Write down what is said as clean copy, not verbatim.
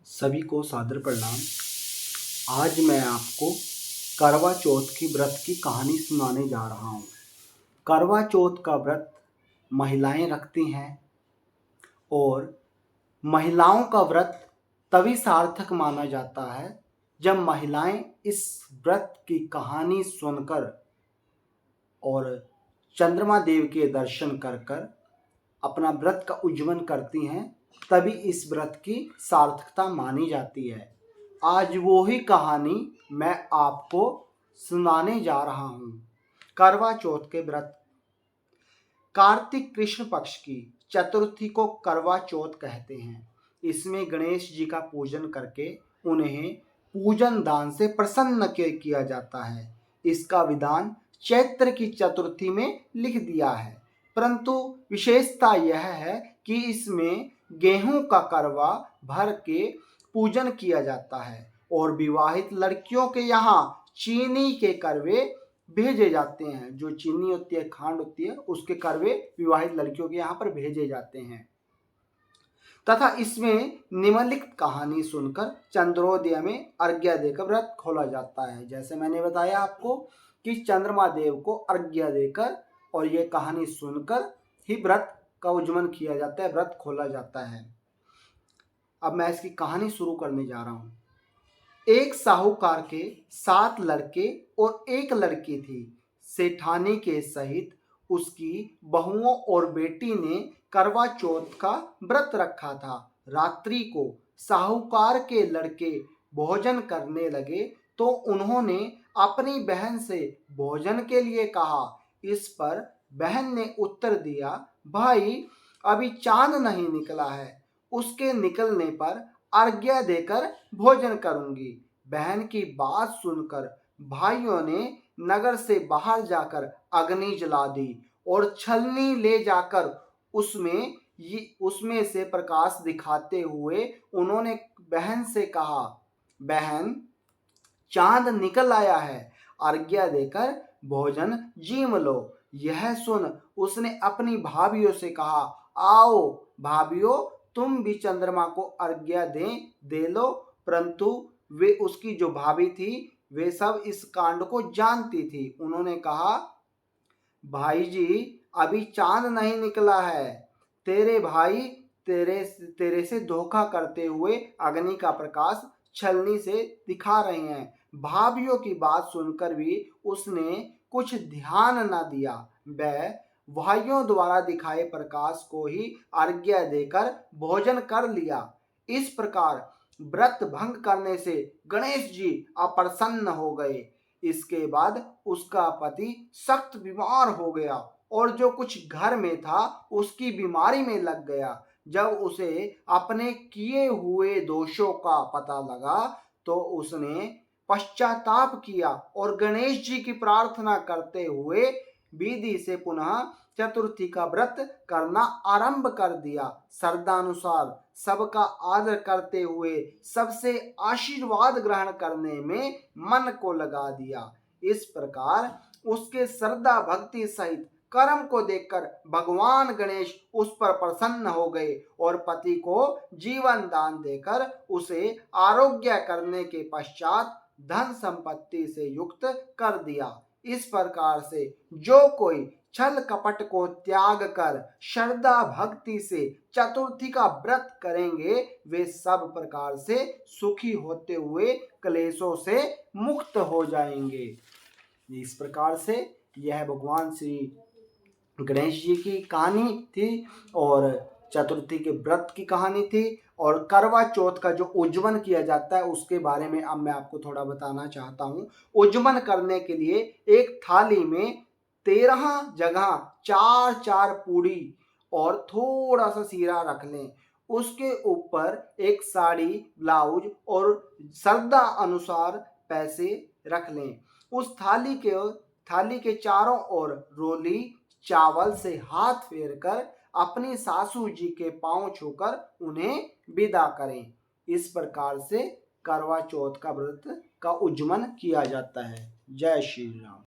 सभी को सादर प्रणाम। आज मैं आपको करवा चौथ की व्रत की कहानी सुनाने जा रहा हूँ। करवा चौथ का व्रत महिलाएं रखती हैं और महिलाओं का व्रत तभी सार्थक माना जाता है जब महिलाएं इस व्रत की कहानी सुनकर और चंद्रमा देव के दर्शन कर कर अपना व्रत का उज्जीवन करती हैं, तभी इस व्रत की सार्थकता मानी जाती है। आज वो ही कहानी मैं आपको सुनाने जा रहा हूँ। करवा चौथ के व्रत। कार्तिक कृष्ण पक्ष की चतुर्थी को करवा चौथ कहते हैं। इसमें गणेश जी का पूजन करके उन्हें पूजन दान से प्रसन्न किया जाता है। इसका विधान चैत्र की चतुर्थी में लिख दिया है, परंतु विशेषता यह है कि इसमें गेहूं का करवा भर के पूजन किया जाता है और विवाहित लड़कियों के यहाँ चीनी के करवे भेजे जाते हैं। जो चीनी होती है, खांड होती है, उसके करवे विवाहित लड़कियों के यहाँ पर भेजे जाते हैं तथा इसमें निम्नलिखित कहानी सुनकर चंद्रोदय में अर्घ्य देकर व्रत खोला जाता है। जैसे मैंने बताया आपको कि चंद्रमा देव को अर्घ्य देकर और ये कहानी सुनकर ही व्रत का उज्जीवन किया जाता है, व्रत खोला जाता है। अब मैं इसकी कहानी शुरू करने जा रहा हूँ। एक साहूकार के 7 लड़के और 1 लड़की थी। सेठानी के सहित उसकी बहुओं और बेटी ने करवा चौथ का व्रत रखा था। रात्रि को साहूकार के लड़के भोजन करने लगे तो उन्होंने अपनी बहन से भोजन के लिए कहा। इस पर बहन ने उत्तर दिया, भाई अभी चांद नहीं निकला है, उसके निकलने पर अर्घ्य देकर भोजन करूंगी। बहन की बात सुनकर भाइयों ने नगर से बाहर जाकर अग्नि जला दी और छलनी ले जाकर उसमें से प्रकाश दिखाते हुए उन्होंने बहन से कहा, बहन चांद निकल आया है, अर्घ्य देकर भोजन जीम लो। यह सुन उसने अपनी भाभियों से कहा, आओ भाभियों, तुम भी चंद्रमा को अर्घ्य दे लो। परंतु वे उसकी जो भाभी थी वे सब इस कांड को जानती थी। उन्होंने कहा, भाई जी अभी चांद नहीं निकला है, तेरे भाई तेरे से धोखा करते हुए अग्नि का प्रकाश छलनी से दिखा रहे हैं। भाभियों की बात सुनकर भी उसने कुछ ध्यान न दिया। वह भाइयों द्वारा दिखाए प्रकाश को ही अर्घ्य देकर भोजन कर लिया। इस प्रकार व्रत भंग करने से गणेश जी अप्रसन्न हो गए। इसके बाद उसका पति सख्त बीमार हो गया और जो कुछ घर में था उसकी बीमारी में लग गया। जब उसे अपने किए हुए दोषों का पता लगा तो उसने पश्चाताप किया और गणेश जी की प्रार्थना करते हुए विधि से पुनः चतुर्थी का व्रत करना आरंभ कर दिया। श्रद्धानुसार सबका आदर करते हुए सबसे आशीर्वाद ग्रहण करने में मन को लगा दिया। इस प्रकार उसके श्रद्धा भक्ति सहित कर्म को देखकर भगवान गणेश उस पर प्रसन्न हो गए और पति को जीवन दान देकर उसे आरोग्य करने के पश्चात धन संपत्ति से युक्त कर दिया। इस प्रकार से जो कोई छल कपट को त्याग कर श्रद्धा भक्ति से चतुर्थी का व्रत करेंगे वे सब प्रकार से सुखी होते हुए क्लेशों से मुक्त हो जाएंगे। इस प्रकार से यह भगवान श्री गणेश जी की कहानी थी और चतुर्थी के व्रत की कहानी थी। और करवा चौथ का जो उज्जीवन किया जाता है उसके बारे में अब मैं आपको थोड़ा बताना चाहता हूँ। उज्जीवन करने के लिए एक थाली में 13 जगह 4-4 पूड़ी और थोड़ा सा सीरा रख लें। उसके ऊपर एक साड़ी, ब्लाउज और श्रद्धा अनुसार पैसे रख लें। उस थाली के चारों ओर रोली चावल से हाथ फेरकर अपनी सासू जी के पांव छूकर उन्हें विदा करें। इस प्रकार से करवा चौथ का व्रत का उज्जीवन किया जाता है। जय श्री राम।